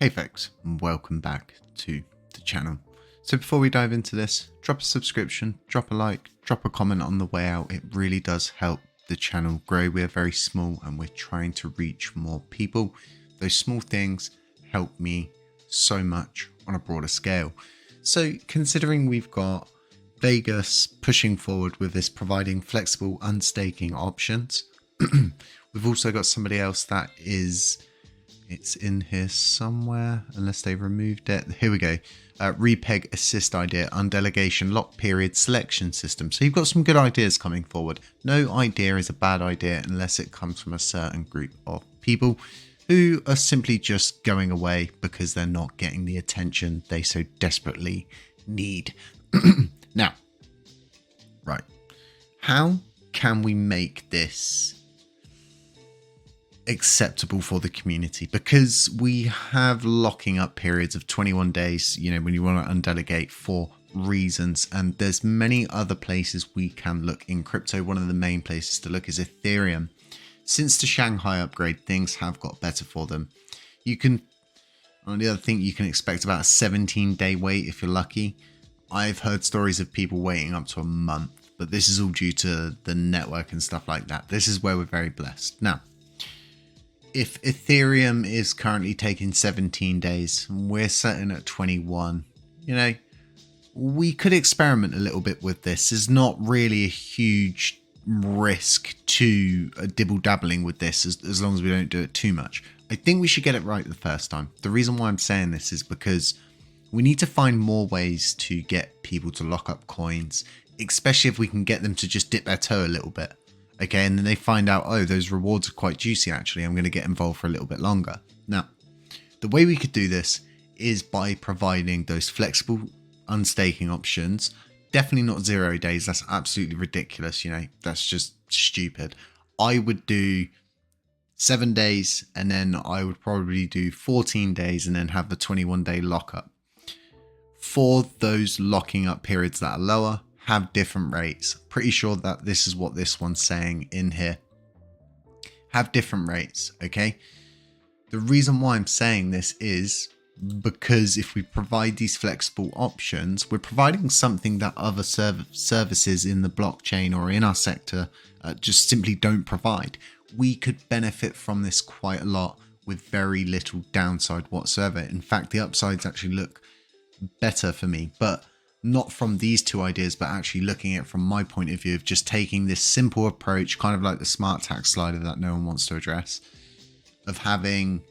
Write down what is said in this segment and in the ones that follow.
Hey folks, and welcome back to the channel. So before we dive into this, drop a subscription, drop a like, drop a comment on the way out. It really does help the channel grow. We're very small and we're trying to reach more people. Those small things help me so much on a broader scale. So considering we've got Vegas pushing forward with this providing flexible unstaking options, we've also got somebody else that is, it's in here somewhere unless they removed it. Here we go. Repeg assist idea, undelegation, lock period, selection system. So you've got some good ideas coming forward. No idea is a bad idea unless it comes from a certain group of people who are simply just going away because they're not getting the attention they so desperately need. Now, right. How can we make this acceptable for the community? Because we have locking up periods of 21 days, you know, when you want to undelegate for reasons, and there's many other places we can look in crypto. One of the main places to look is Ethereum. Since the Shanghai upgrade, things have got better for them. You can, on the other thing, you can expect about a 17-day wait if you're lucky. I've heard stories of people waiting up to a month, but this is all due to the network and stuff like that. This is where we're very blessed. Now, if Ethereum is currently taking 17 days, we're sitting at 21, you know, we could experiment a little bit with this. There's not really a huge risk to dibble dabbling with this as long as we don't do it too much. I think we should get it right the first time. The reason why I'm saying this is because we need to find more ways to get people to lock up coins, especially if we can get them to just dip their toe a little bit. Okay, and then they find out, oh, those rewards are quite juicy, actually. I'm going to get involved for a little bit longer. Now, the way we could do this is by providing those flexible unstaking options. Definitely not 0 days. That's absolutely ridiculous. You know, that's just stupid. I would do 7 days, and then I would probably do 14 days and then have the 21-day lockup. For those locking up periods that are lower, have different rates. Pretty sure that this is what this one's saying in here. Have different rates, okay? The reason why I'm saying this is because if we provide these flexible options, we're providing something that other services in the blockchain or in our sector just simply don't provide. We could benefit from this quite a lot with very little downside whatsoever. In fact, the upsides actually look better for me, but not from these two ideas, but actually looking at it from my point of view of just taking this simple approach, kind of like the smart tax slider that no one wants to address, of having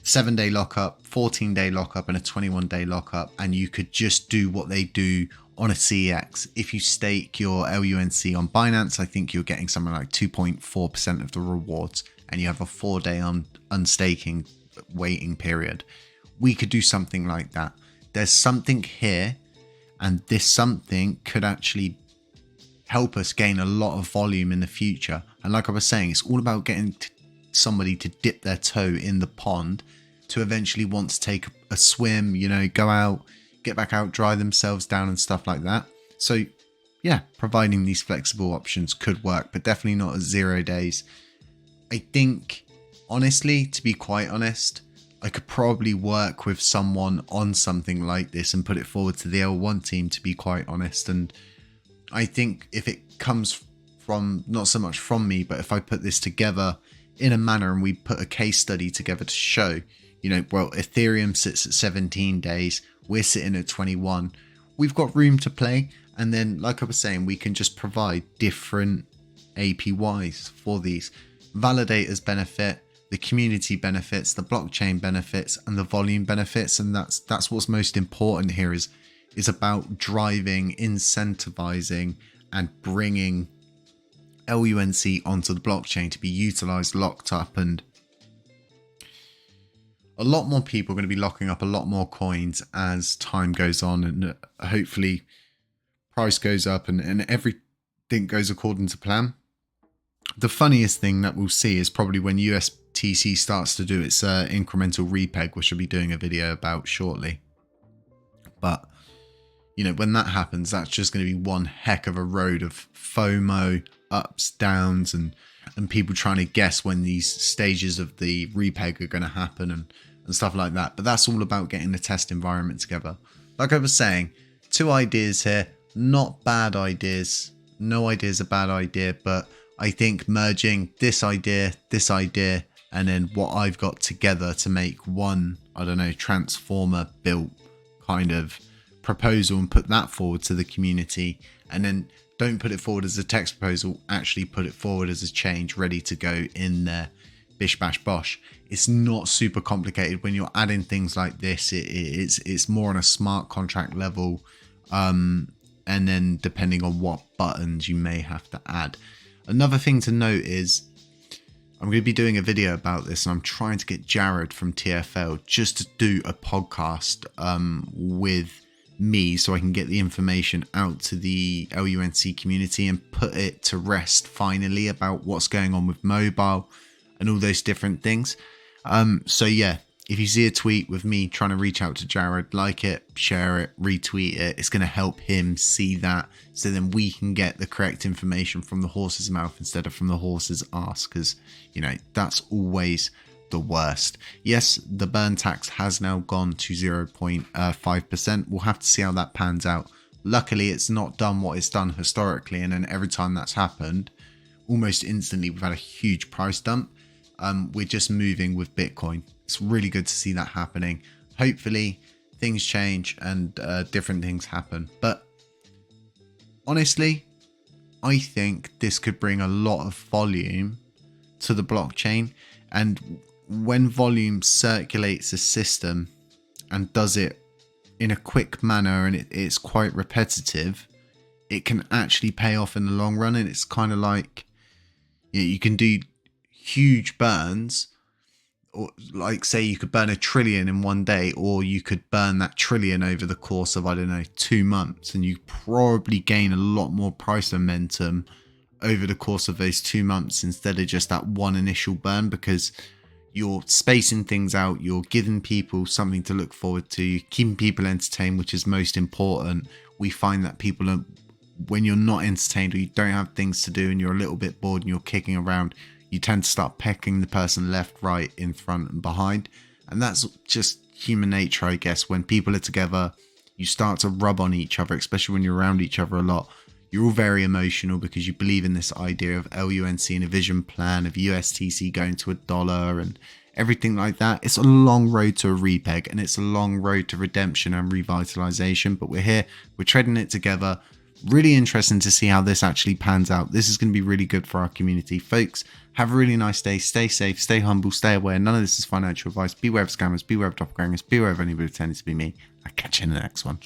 7-day lockup, 14-day lockup, and a 21-day lockup, and you could just do what they do on a CEX. If you stake your LUNC on Binance, I think you're getting something like 2.4% of the rewards, and you have a 4-day unstaking waiting period. We could do something like that. There's something here, and this something could actually help us gain a lot of volume in the future. And like I was saying, it's all about getting somebody to dip their toe in the pond to eventually want to take a swim, you know, go out, get back out, dry themselves down and stuff like that. So yeah, providing these flexible options could work, but definitely not at 0 days. I think, honestly, to be quite honest, I could probably work with someone on something like this and put it forward to the L1 team, to be quite honest. And I think if it comes from, not so much from me, but if I put this together in a manner and we put a case study together to show, you know, well, Ethereum sits at 17 days, we're sitting at 21. We've got room to play. And then, like I was saying, we can just provide different APYs for these. Validators benefit, the community benefits, the blockchain benefits, and the volume benefits. And that's what's most important here is about driving, incentivizing, and bringing LUNC onto the blockchain to be utilized, locked up, and a lot more people are going to be locking up a lot more coins as time goes on, and hopefully price goes up and everything goes according to plan. The funniest thing that we'll see is probably when USTC starts to do its incremental repeg, which I'll be doing a video about shortly. But, you know, when that happens, that's just going to be one heck of a road of FOMO, ups, downs, and people trying to guess when these stages of the repeg are going to happen, and and stuff like that. But that's all about getting the test environment together. Like I was saying, 2 ideas here, not bad ideas. No idea is a bad idea, but I think merging this idea, and then what I've got together to make one, I don't know, transformer built kind of proposal and put that forward to the community, and then don't put it forward as a text proposal, actually put it forward as a change ready to go in there. Bish bash bosh. It's not super complicated when you're adding things like this. It's more on a smart contract level, and then depending on what buttons you may have to add. Another thing to note is I'm going to be doing a video about this, and I'm trying to get Jared from TFL just to do a podcast with me so I can get the information out to the LUNC community and put it to rest finally about what's going on with mobile and all those different things. So yeah, if you see a tweet with me trying to reach out to Jared, like it, share it, retweet it. It's going to help him see that, so then we can get the correct information from the horse's mouth instead of from the horse's ass, because, you know, that's always the worst. Yes, the burn tax has now gone to 0.5%. We'll have to see how that pans out. Luckily, it's not done what it's done historically, and then every time that's happened, almost instantly we've had a huge price dump. We're just moving with Bitcoin. It's really good to see that happening. Hopefully things change and different things happen. But honestly, I think this could bring a lot of volume to the blockchain. And when volume circulates a system and does it in a quick manner, and it's quite repetitive, it can actually pay off in the long run. And it's kind of like, you know, you can do huge burns, or like say you could burn 1 trillion in one day, or you could burn that trillion over the course of, I don't know, 2 months, and you probably gain a lot more price momentum over the course of those 2 months instead of just that one initial burn, because you're spacing things out, you're giving people something to look forward to, you're keeping people entertained, which is most important. We find that people are, when you're not entertained or you don't have things to do and you're a little bit bored and you're kicking around, you tend to start pecking the person left, right, in front and behind. And that's just human nature, I guess. When people are together, you start to rub on each other, especially when you're around each other a lot. You're all very emotional because you believe in this idea of LUNC and a vision plan of USTC going to $1 and everything like that. It's a long road to a repeg, and it's a long road to redemption and revitalization. But we're here, we're treading it together. Really interesting to see how this actually pans out. This is going to be really good for our community. Folks, have a really nice day. Stay safe, stay humble, stay aware. None of this is financial advice. Beware of scammers, beware of doppelgangers, beware of anybody pretending to be me. I'll catch you in the next one.